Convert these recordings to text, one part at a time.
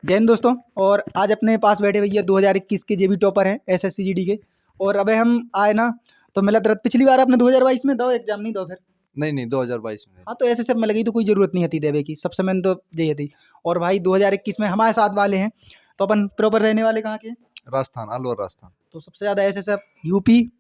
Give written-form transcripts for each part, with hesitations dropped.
जय हिंद दोस्तों। और आज अपने पास बैठे भैया 2021 के जेबी टॉपर हैं एसएससी जीडी के। और अबे हम आए ना तो मिला तरह पिछली बार आपने 2022 में दो एग्जाम नहीं दो फिर नहीं 2022 में। हाँ तो ऐसे सब में लगी तो कोई ज़रूरत नहीं थी देवे की, सबसे मैंने तो यही थी। और भाई 2021 में हमारे साथ वाले हैं तो अपन प्रॉपर रहने वाले कहाँ के हैं? राजस्थान, अलवर राजस्थान। तो सबसे ज़्यादा ऐसे सब यूपी,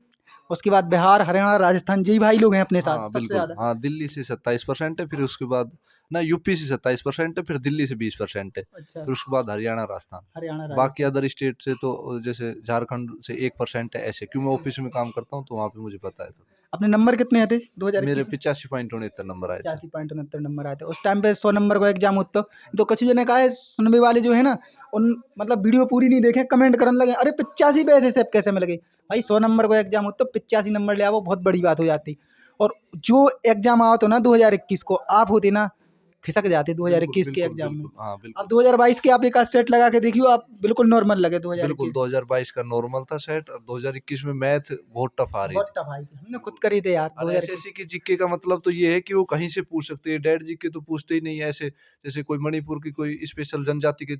उसके बाद बिहार, हरियाणा, राजस्थान, यही भाई लोग हैं अपने साथ हाँ सबसे बिल्कुल। ज़्यादा। हाँ, दिल्ली से 27% है, फिर उसके बाद ना यूपी से 27% है, फिर दिल्ली से 20% है, अच्छा, फिर उसके बाद हरियाणा राजस्थान। हरियाणा बाकी राजस्थान। अदर स्टेट से तो जैसे झारखंड से 1% है ऐसे, क्यों मैं ऑफिस में काम करता हूँ तो वहाँ पे मुझे पता है। तो अपने नंबर कितने थे मेरे 2021 में? 85.69 नंबर आए थे। 85.69 नंबर आए थे उस टाइम पे। 100 नंबर का एग्जाम होता तो कुछ ने कहा है सुनने वाले जो है ना उन मतलब वीडियो पूरी नहीं देखे, कमेंट करने लगे अरे 85 पे ऐसे सब कैसे मिल गई। भाई 100 नंबर का एग्जाम होता 85 नंबर ले आओ बहुत बड़ी बात हो जाती। और जो एग्जाम आओ तो ना 2021 को आप होते ना खिसक जाते बिल्कुल 2021 के बिल्कुल एग्जाम में। बिल्कुल। हाँ अब बिल्कुल 2022 के आप एक आध सेट लगा के देखियो, आप बिल्कुल नॉर्मल लगे बिल्कुल। 2021। 2022 का नॉर्मल था सेट, और 2021 में मैथ बहुत टफ आ रही बहुत थी। टफ आई थी, हमने खुद करी थे यार और 2021। एसएससी की जीके का मतलब तो ये है कि वो कहीं से पूछ सकते हैं, डेड जीके तो पूछते ही नहीं है ऐसे। जैसे कोई मणिपुर की कोई स्पेशल जनजाति के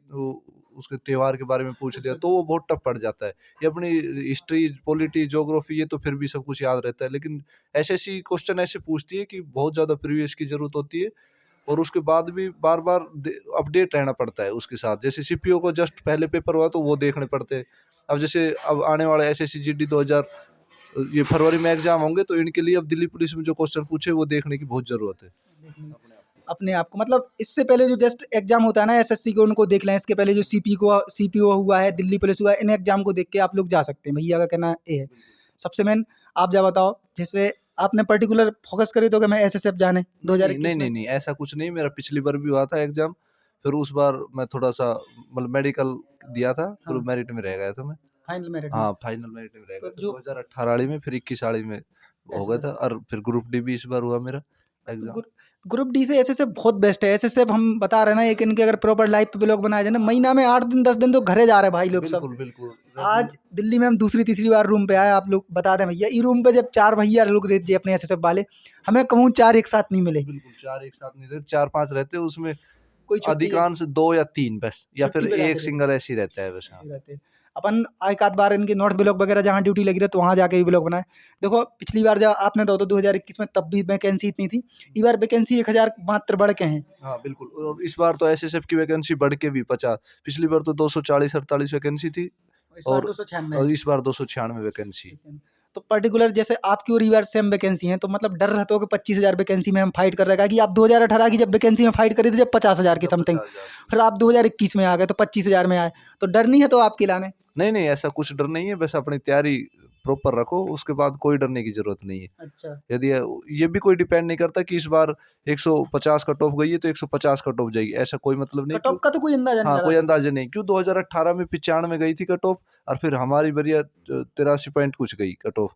उसके त्योहार के बारे में पूछ लिया तो वो बहुत टफ पड़ जाता है। ये अपनी हिस्ट्री, पॉलिटी, ज्योग्राफी ये तो फिर भी सब कुछ याद रहता है, लेकिन एसएससी क्वेश्चन ऐसे पूछती है कि बहुत ज्यादा प्रीवियस की जरूरत होती है, और उसके बाद भी बार बार अपडेट रहना पड़ता है उसके साथ। जैसे सीपीओ को जस्ट पहले पेपर हुआ तो वो देखने पड़ते हैं। अब जैसे अब आने वाले एसएससी जीडी 2000 ये फरवरी में एग्जाम होंगे तो इनके लिए अब दिल्ली पुलिस में जो क्वेश्चन पूछे वो देखने की बहुत जरूरत है। अपने आप को मतलब इससे पहले जो जस्ट एग्जाम होता है ना एसएससी को उनको देख लें, इसके पहले जो सीपीओ हुआ है, दिल्ली पुलिस हुआ है, इन एग्जाम को देख के आप लोग जा सकते हैं। भैया का कहना ये है। सबसे मेन आप जा बताओ, जैसे आपने पर्टिकुलर फोकस करी तो कि मैं एसएसएफ जाने नहीं नहीं 2021 नहीं में? नहीं नहीं, ऐसा कुछ नहीं। मेरा पिछली बार भी हुआ था एग्जाम, फिर उस बार मैं थोड़ा सा मतलब मेडिकल दिया था, फिर हाँ, मेरिट में रह गया था मैं। फाइनल मेरिट में। हाँ, फाइनल मेरिट में रह तो गया था जो 2018 वाली में, फिर 21 वाली में हो गया एसएसएफ था, और फिर ग्रुप डी भी इस बार हुआ मेरा एग्जाम। ग्रुप डी से एसएसएफ बहुत बेस्ट है। एसएसएफ हम बता रहे हैं ना, एक इनके अगर प्रॉपर लाइफ पे ब्लॉग बनाए जाए ना, महीना में 8 दिन 10 दिन तो घरे जा रहे हैं भाई लोग सब। बिल्कुल बिल्कुल। आज दिल्ली में हम दूसरी तीसरी बार रूम पे आए, आप लोग बता दें भैया, ई रूम पे जब 4 भैया लोग रहते अपने एसएसएफ वाले, हमें कहूँ 4 एक साथ नहीं मिले। बिल्कुल 4 एक साथ नहीं रहते, 4-5 रहते, उसमें कोई छुट्टी है, अधिकांश 2 या 3 बस, या छुट्टी फिर पे जाते एक थे, सिंगर ऐसे ही रहता है बस। हाँ रहते हैं। अपन एक आध बार इनके नॉर्थ ब्लॉक वगैरह जहाँ ड्यूटी लगी रहे तो वहाँ जाके भी ब्लॉग बनाए। देखो पिछली बार जब आपने दो 2021 में तब भी वैकेंसी इतनी थी, इस बार वैकेंसी 1000 मात्र बढ़ के हैं। हाँ बिल्कुल। और इस बार तो एसएसएफ की वैकेंसी बढ़ के भी 50, पिछली बार तो 240-48 वैकेंसी थी, इस बार और 296 और है। इस बार 296 वैकेंसी। तो पर्टिकुलर जैसे आपकी और बार सेम वैकेंसी है तो मतलब डर रहता हो कि 25,000 वैकेंसी में हम फाइट कर रहे हैं कि आप 2018 की जब वैकेंसी में फाइट करी थी जब 50,000 की समथिंग, 50,000। फिर आप 2021 में आ गए तो 25,000 में आए, तो डर नहीं है तो आपके लाने? नहीं नहीं, ऐसा कुछ डर नहीं है, बस अपनी तैयारी प्रॉपर रखो, उसके बाद कोई डरने की जरूरत नहीं है। अच्छा, यदि ये भी कोई डिपेंड नहीं करता कि इस बार 150 कट ऑफ गई है तो 150 कट ऑफ जाएगी, ऐसा कोई मतलब नहीं। कट क्यों? ऑफ का तो कोई अंदाजा नहीं हाँ, लगा कोई सकते। अंदाजा नहीं। क्यों 2018 में 95 गई थी कट ऑफ, और फिर हमारी बढ़िया 83 पॉइंट कुछ गई कट ऑफ,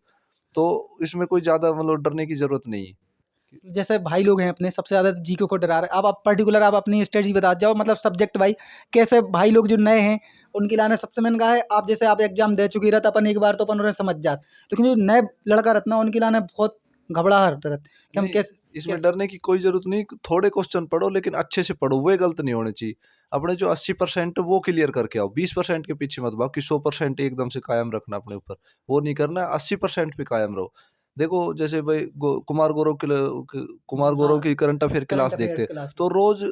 तो इसमें कोई ज्यादा मतलब डरने की जरूरत नहीं है। जैसे भाई लोग हैं अपने सबसे ज़्यादा जीके को डरा रहे हैं, अब आप पर्टिकुलर आप अपनी स्ट्रेटजी बता जाओ, मतलब सब्जेक्ट भाई कैसे भाई लोग जो नए हैं उनके लाने सबसे मैंने कहा है आप जैसे आप एग्जाम दे चुकी रहता अपन एक बार तो अपन उन्हें समझ जाते, लेकिन जो नए लड़का रहता ना उनके लाने बहुत घबराहट रहता कि हम नहीं, कैसे इसमें कैसे डरने की कोई जरूरत नहीं। थोड़े क्वेश्चन पढ़ो, लेकिन अच्छे से पढ़ो, वो गलत नहीं होने चाहिए। अपने जो 80% वो क्लियर करके आओ, 20% के पीछे मत भागो कि 100% एकदम से कायम रखना अपने ऊपर, वो नहीं करना। 80% पे कायम रहो। देखो जैसे भाई कुमार गौरव हाँ की current affair current class affairs देखते, क्लास तो रोज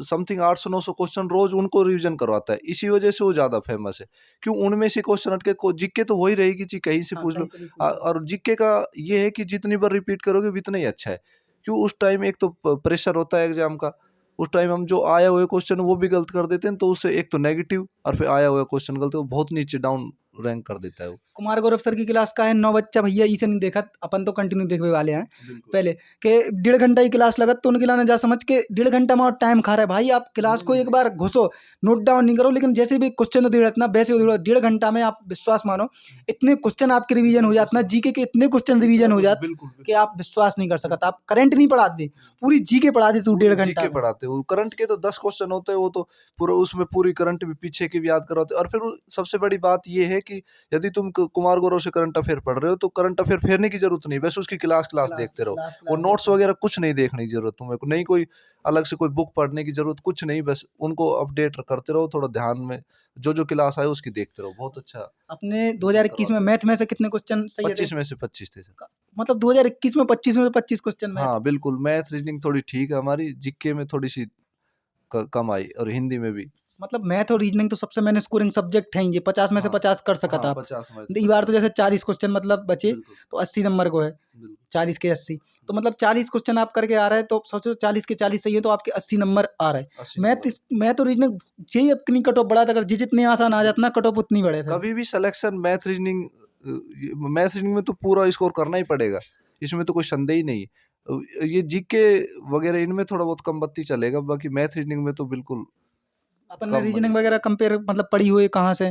समथिंग 800-900 क्वेश्चन रोज उनको रिवीजन करवाता है, इसी वजह से वो ज्यादा फेमस है। क्यों? उनमें से क्वेश्चन हटके जीके तो वही रहेगी जी, कहीं से हाँ पूछ कहीं लो। से भी पूछ सकते और जीके का ये है कि जितनी बार रिपीट करोगे उतना ही अच्छा है। क्यों? उस टाइम एक तो प्रेशर होता है एग्जाम का, उस टाइम हम जो आया हुआ क्वेश्चन वो भी गलत कर देते हैं, तो उससे एक तो नेगेटिव, और फिर आया हुआ क्वेश्चन गलत, वो बहुत नीचे डाउन रैंक कर देता है वो। कुमार गौरव सर की क्लास का है 9 बच्चा भैया इसे नहीं देखा, अपन तो कंटिन्यू देखने वाले हैं बिल्कुल। पहले के 1.5 घंटा की क्लास लगत तो उनके लाने जा समझ के 1.5 घंटा में और टाइम खा रहा है भाई। आप क्लास को नहीं एक बार घुसो, नोट डाउन नहीं करो, लेकिन जैसे भी क्वेश्चन दे रहे ना वैसे 1.5 घंटा में आप विश्वास मानो इतने क्वेश्चन आपके रिवीजन हो जाते ना, जीके के इतने क्वेश्चन रिवीजन हो जाते बिल्कुल कि आप विश्वास नहीं कर सकते। आप करंट नहीं पढ़ा दे, पूरी जीके पढ़ा दे तू 1.5 घंटा जीके में। पढ़ाते हो, करंट के तो 10 क्वेश्चन होते हैं, वो तो पूरा उसमें पूरी करंट भी पीछे की भी याद कराते हैं। और फिर सबसे बड़ी बात ये है है कि यदि तुम कुमार गौरव से करंट अफेयर पढ़ रहे हो तो करंट अफेयर फेरने की जरूरत नहीं, बस उसकी क्लास देखते रहो। वो नोट्स वगैरह कुछ नहीं देखने की जरूरत तुम्हें, नहीं कोई अलग से कोई बुक पढ़ने की जरूरत कुछ नहीं, बस उनको अपडेट करते रहो, थोड़ा ध्यान में जो क्लास आए उसकी देखते रहो, बहुत अच्छा। अपने 2021 में मैथ में से कितने क्वेश्चन सही है? 25 में से 25 थे सर। मतलब 2021 में 25 में से 25 क्वेश्चन मैथ। हाँ बिल्कुल, मैथ रीजनिंग थोड़ी ठीक है हमारी, जीके में थोड़ी सी कम आई और हिंदी में भी। मतलब मैथ और रीजनिंग तो सबसे मैंने स्कोरिंग सब्जेक्ट है ये, 50 में से हाँ, 50 कर सका था हाँ, आप। 50 में इस बार तो जैसे 40 क्वेश्चन मतलब बचे बिल्कुल, तो 80 नंबर को है, बिल्कुल। 40 के 80, तो मतलब 40 क्वेश्चन आप करके आ रहे हैं, तो सोचो 40 के 40 सही है तो आपके 80 नंबर आ रहे हैं। 80 मैथ नंबर। मैथ और रीजनिंग यही अपनी कट ऑफ बढ़ा था, अगर जितनी आसान आ जाता ना कट ऑफ उतनी बढ़े थे। कभी भी सिलेक्शन मैथ रीजनिंग में तो पूरा स्कोर करना ही पड़ेगा, इसमें तो कोई संदेह ही नहीं। ये जीके वगैरह इनमें थोड़ा बहुत कम बत्ती चलेगा, बाकी मैथ रीजनिंग में तो बिल्कुल अपन ने कम रीजनिंग बनी। वगैरह कंपेयर मतलब पढ़ी हुई है कहाँ से?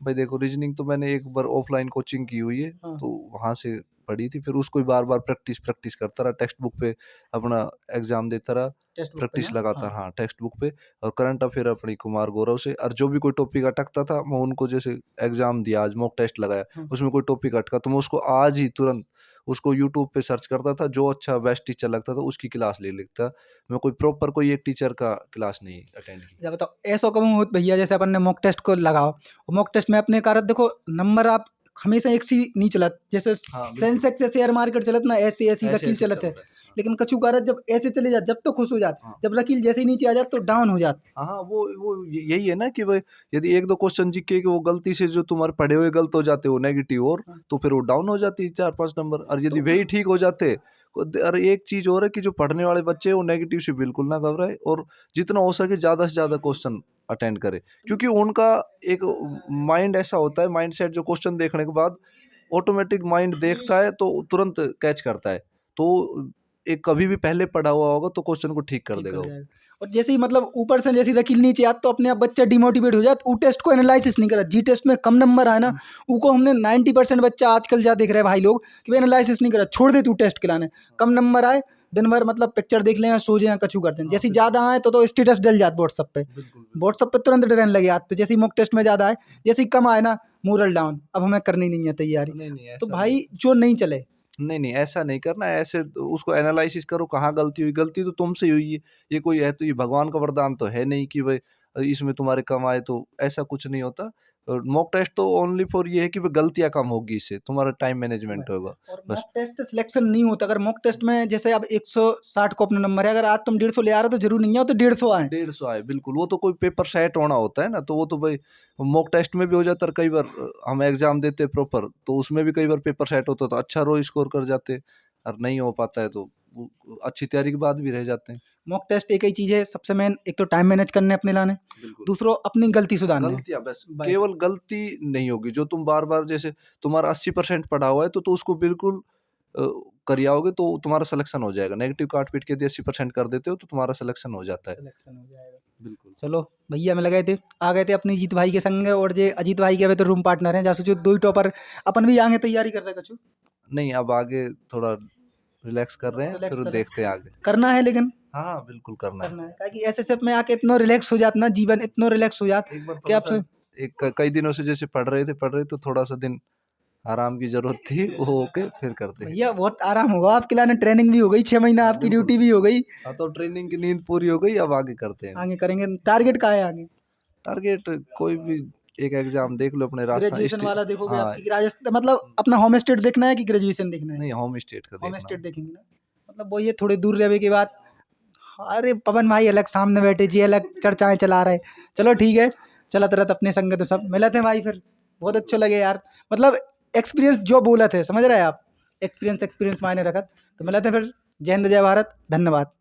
भाई देखो, रीजनिंग तो मैंने एक बार ऑफलाइन कोचिंग की हुई है, हाँ। तो वहां से पढ़ी थी, फिर उसको ही बार बार प्रैक्टिस करता रहा, टेक्स्ट बुक पे अपना एग्जाम देता रहा, टेक्स्ट बुक पे प्रैक्टिस ना? लगाता हाँ। हाँ टेक्स्ट बुक पे। और करंट अफेयर अपनी कुमार गौरव से, और जो भी कोई टॉपिक अटकता था मैं उनको, जैसे एग्जाम दिया आज मॉक टेस्ट लगाया, हाँ। उसमें कोई टॉपिक अटका तो मैं उसको आज ही तुरंत उसको यूट्यूब पे सर्च करता था, जो अच्छा बेस्ट टीचर लगता था उसकी क्लास ले लेता। मैं कोई एक टीचर का क्लास नहीं अटेंड किया। जब बताओ ऐसा कब हो भैया, जैसे अपन ने मॉक टेस्ट को लगाओ और मॉक टेस्ट में अपने कारण देखो नंबर आप हमेशा एक सी नहीं चलत, जैसे हाँ, बिल्कुल। सेंसेक्स से शेयर मार्केट चलत ना, ऐसे ऐसी ऐसे लकीर ऐसे चलत है। चलता है। हाँ। लेकिन कछु कारत जब ऐसे चले जात जब तो खुश हो जात, हाँ। जब लकीर जैसे ही नीचे आ जात तो डाउन हो जात। हाँ, यही है ना कि भाई यदि 1-2 क्वेश्चन जीके के वो गलती से जो तुम्हारे पढ़े हुए गलत हो जाते हो नेगेटिव, और हाँ। तो फिर वो डाउन हो जाती है 4-5 नंबर। और यदि तो वही ठीक हो जाते और एक चीज और है कि जो पढ़ने वाले बच्चे हैं वो नेगेटिव से बिल्कुल ना घबराए, और जितना हो सके ज्यादा से ज्यादा क्वेश्चन अटेंड करे, क्योंकि उनका एक माइंड ऐसा होता है, माइंड सेट जो क्वेश्चन देखने के बाद ऑटोमेटिक माइंड देखता है तो तुरंत कैच करता है, तो एक कभी भी पहले पढ़ा हुआ होगा तो क्वेश्चन को ठीक कर ठीक देगा कर वो। जाएगा। और जैसे ही मतलब ऊपर से जैसी लकीर नीचे आत तो अपने आप बच्चा डिमोटिवेट हो जात, वो टेस्ट को एनालिसिस नहीं करा। जी टेस्ट में कम नंबर आए ना, उनको हमने 90% बच्चा आजकल जा देख रहे हैं भाई लोग कि भाई एनालिसिस नहीं करा, छोड़ दे तू टेस्ट के लाने। कम नंबर आए दिन भर मतलब पिक्चर देख लें, सो जाए, कछु करते हैं। हाँ, जैसे बिल्कुल। ज़्यादा आए तो स्टेटस डल जात व्हाट्सअप पे, बिल्कुल। व्हाट्सअप पे तुरंत डरने लगे आज तो। जैसे ही मॉक टेस्ट में ज़्यादा आए, जैसे ही कम आए ना, मोरल डाउन, अब हमें करनी नहीं है तैयारी। नहीं, तो ऐसा भाई जो नहीं चले, नहीं, ऐसा नहीं करना है, ऐसे तो उसको एनालिसिस करो कहाँ गलती हुई, गलती तो तुमसे ही हुई है। ये कोई है तो ये भगवान का वरदान तो है नहीं कि भाई इसमें तुम्हारे कम आए, तो ऐसा कुछ नहीं होता। और मॉक टेस्ट तो ओनली फॉर ये है कि गलतियाँ कम होगी, इससे तुम्हारा टाइम मैनेजमेंट होगा और बस। मॉक टेस्ट से सिलेक्शन नहीं होता। अगर मॉक टेस्ट में जैसे अब 160 को अपना नंबर है, अगर आज तुम 150 ले आ रहे हो तो जरूरी नहीं है तो 150 आए। 150 आए बिल्कुल, वो तो कोई पेपर सेट होना होता है ना, तो वो तो भाई मॉक टेस्ट में भी हो जाता है। कई बार हम एग्जाम देते प्रॉपर तो उसमें भी कई बार पेपर सेट होता है तो अच्छा रो स्कोर कर जाते हैं, और नहीं हो पाता है तो अच्छी तैयारी के बाद भी रह जाते हैं। मॉक टेस्ट एक ही चीज़ है सबसे मेन, एक तो टाइम मैनेज करने अपने लाने, बिल्कुल। दूसरों अपनी गलती सुधारने। गलतियाँ बस, बस। केवल गलती नहीं होगी जो तुम बार बार, जैसे तुम्हारा 80% पढ़ा हुआ है तो उसको बिल्कुल कर आओगे तो तुम्हारा सिलेक्शन हो जाएगा। नेगेटिव काट पीट के यदि 80% कर देते हो तो तुम्हारा सिलेक्शन हो जाता है। सिलेक्शन हो जाएगा। बिल्कुल। चलो भैया में लगे थे, आ गए थे अपनी जीत भाई के संग, और जे अजीत भाई के अभी तो रूम पार्टनर हैं, जा सोचो 2 ही टॉपर। अपन भी आगे तैयारी कर रहे कछु नहीं, अब आगे थोड़ा रिलैक्स कर रहे हैं, रिलैक्स फिर कर देखते हैं आगे। करना है, लेकिन हाँ, बिल्कुल करना है। करना है ताकि एसएसएफ में आके इतना रिलैक्स हो जात ना, जीवन इतना रिलैक्स हो जात एक बार कि थोड़ा-सा आपसे कई दिनों से जैसे पढ़ रहे तो थोड़ा-सा दिन आराम की ज़रूरत थी, वो होके फिर करते हैं। भैया बहुत आराम होगा आपके लाने, ट्रेनिंग भी हो गई 6 महीना, हाँ, आपकी बिल्कुल। ड्यूटी भी हो गई। हाँ, तो ट्रेनिंग की नींद पूरी हो गई, अब आगे करते हैं। आगे करेंगे, टारगेट का है आगे? टारगेट कोई भी एक एग्ज़ाम देख लो अपने रास्ता ग्रेजुएशन वाला देखोगे हाँ, आपकी राजस्थान, मतलब अपना होम स्टेट देखना है कि ग्रेजुएशन देखना है? नहीं होम स्टेट का होम देखना। स्टेट देखेंगे ना, मतलब वो ये थोड़ी दूर रहने के बाद। अरे पवन भाई अलग सामने बैठे जी, अलग चर्चाएं चला रहे। चलो ठीक है, चलत रहत अपने संग तो सब मिलते हैं भाई फिर। बहुत अच्छे लगे यार, मतलब एक्सपीरियंस जो बोला थे समझ रहे हैं आप, एक्सपीरियंस मायने रखत। तो मिलते हैं फिर। जय हिंद जय भारत, धन्यवाद।